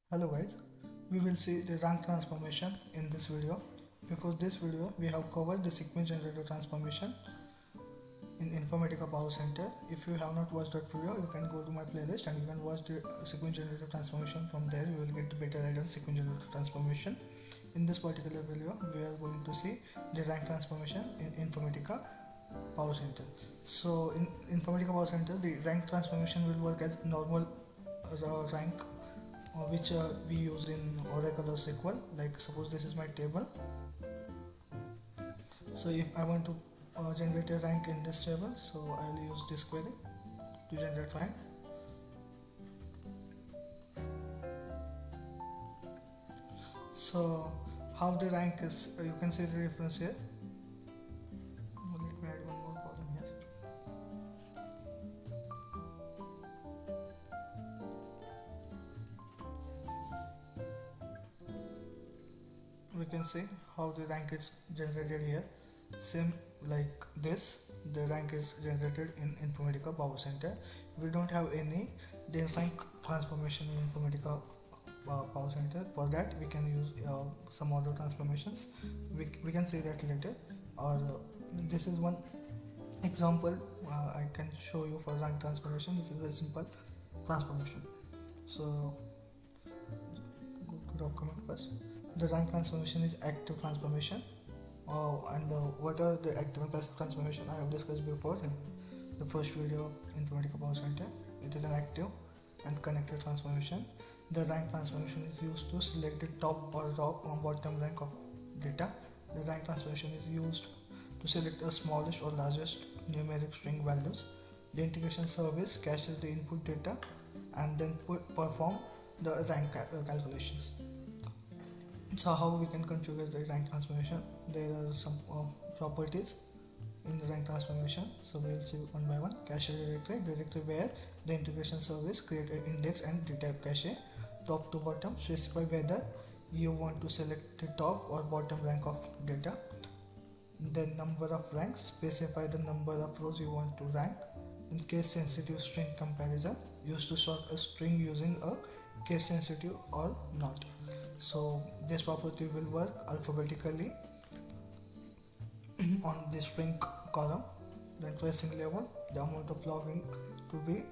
Hello guys, we will see the rank transformation in this video. Before this video, we have covered the sequence generator transformation in Informatica Power Center. If you have not watched that video, you can go to my playlist and you can watch the sequence generator transformation. From there, you will get the better idea on sequence generator transformation. In this particular video, we are going to see the rank transformation in Informatica Power Center. So in Informatica Power Center, the rank transformation will work as normal rank which we use in Oracle or SQL. Like suppose this is my table. So if I want to generate a rank in this table, so I will use this query to generate rank. So how the rank is, you can see the difference here. Let me add one more column here. We can see how the rank is generated here. Same like this, the rank is generated in Informatica Power Center. We don't have any dense rank transformation in Informatica Power Center. For that we can use some other transformations. We can see that later. Or this is one example I can show you for rank transformation. This is a simple transformation. So go to document first. The rank transformation is active transformation. What are the active and passive transformation I have discussed before in the first video of Informatica Power Center. It is an active and connected transformation. The rank transformation is used to select the top or bottom rank of data. The rank transformation is used to select the smallest or largest numeric string values. The integration service caches the input data and then perform the rank calculations. So how we can configure the rank transformation? There are some properties in the rank transformation. So we will see one by one. Cache directory where the integration service create an index and retype cache. Top to bottom, specify whether you want to select the top or bottom rank of data. The number of ranks, specify the number of rows you want to rank. In case sensitive string comparison, used to sort a string using a case sensitive or not. So this property will work alphabetically on the string column. Then tracing level, the amount of logging to be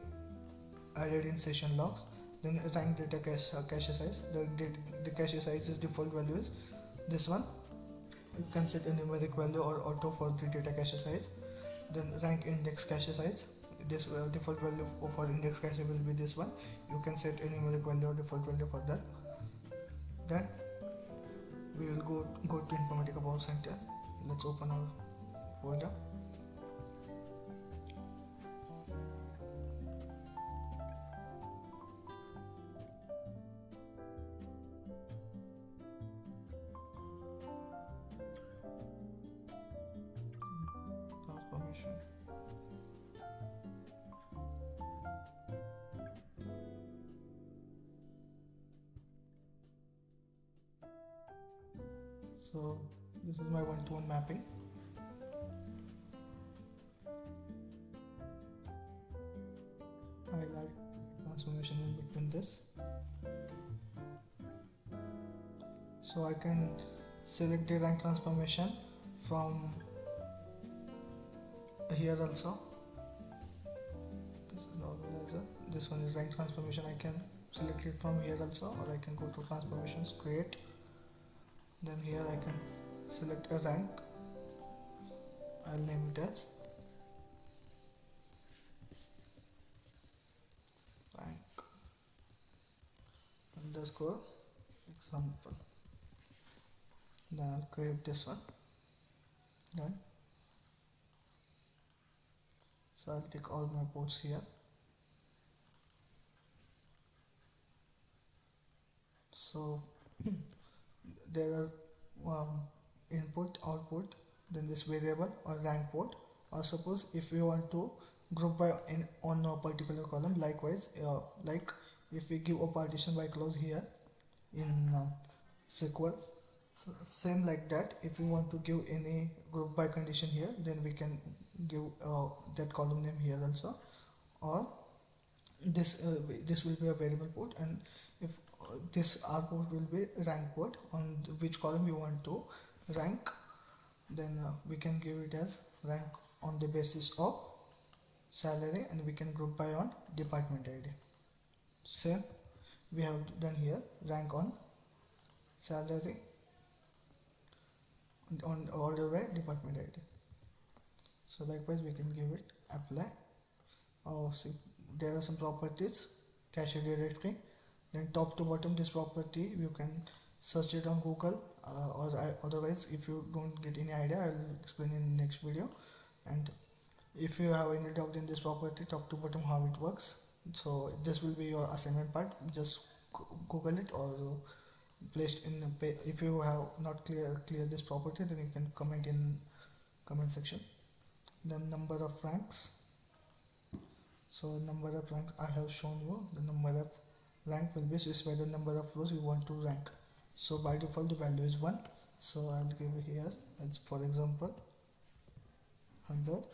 added in session logs. Then rank data cache size. The cache size is default value is this one. You can set a numeric value or auto for the data cache size. Then rank index cache size. This default value for index cache will be this one. You can set a numeric value or default value for that. Then we will go to Informatica Power Center. Let's open our folder. Transformation. So this is my one-to-one mapping. I like transformation in between this. So I can select the rank transformation from here also. This is normalizer. This one is rank transformation. I can select it from here also, or I can go to transformations, create. Then here I can select a rank. I'll name it as rank underscore example. Then I'll create this one. Then so I'll take all my ports here. So there are input, output, then this variable or rank port. Or suppose if we want to group by on a particular column, likewise like if we give a partition by clause here in SQL, so same like that. If we want to give any group by condition here, then we can give that column name here also. Or this will be a variable port, and if this our port will be rank port on which column you want to rank. Then we can give it as rank on the basis of salary, and we can group by on department ID. Same we have done here, rank on salary on order by department ID. So likewise we can give it apply. Oh, see, there are some properties, cache directory. Then top to bottom this property you can search it on Google, or otherwise if you don't get any idea I'll explain in next video. And if you have any doubt in this property top to bottom how it works, so this will be your assignment part. Just Google it or placed in if you have not clear this property, then you can comment in comment section. Then number of ranks. So number of ranks I have shown you. The number of rank will be specified the number of rows you want to rank. So by default the value is 1. So I'll give here as for example 100.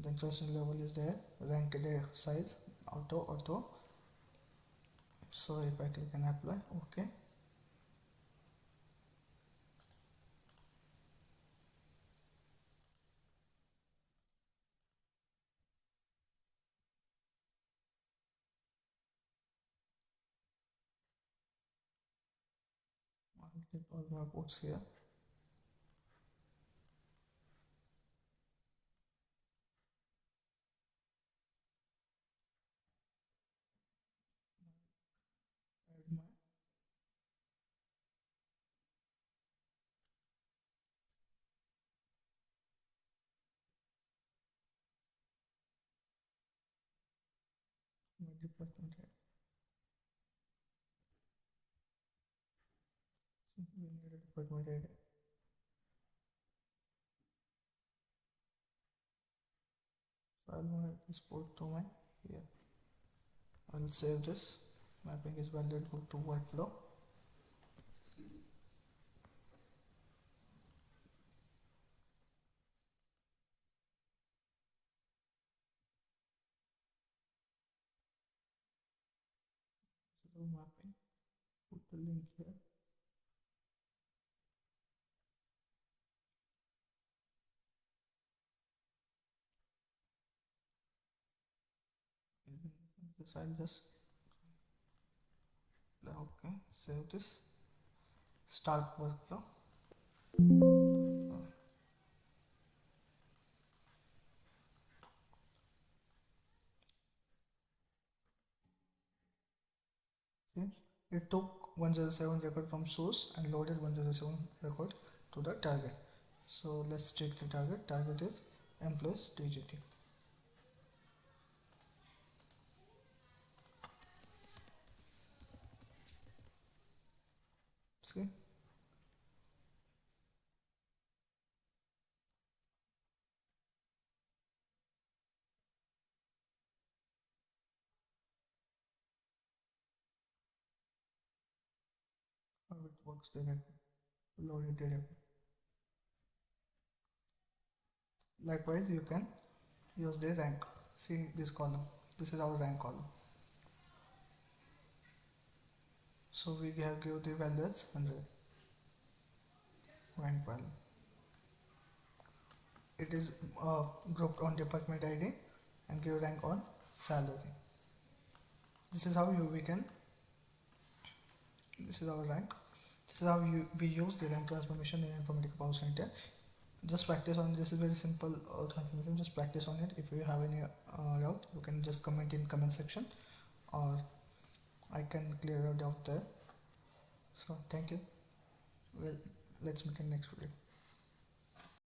Then trust level is there, rank there, size auto. So if I click and apply, okay. I'll keep all my ports here. Add my department head. So we need a department head. So I'll move this port to my here. I'll save this. Mapping is valid, go to workflow. So mapping, put the link here. This I'll just okay, save this, start workflow. See, it took 107 record from source and loaded 107 record to the target. So let's check the target. Target is m plus dgt. See, how it works directly, loaded directly. Likewise you can use the rank. See this column, this is our rank column. So we have give the value as 100 rank value. It is grouped on department ID and give rank on salary. This is how we can, this is our rank. This is how we use the rank transformation in Informatica Power Center. Just practice on this. Is very simple transformation. Just practice on it. If you have any doubt, you can just comment in comment section, or I can clear your doubt there. So thank you. Well, let's meet in next video.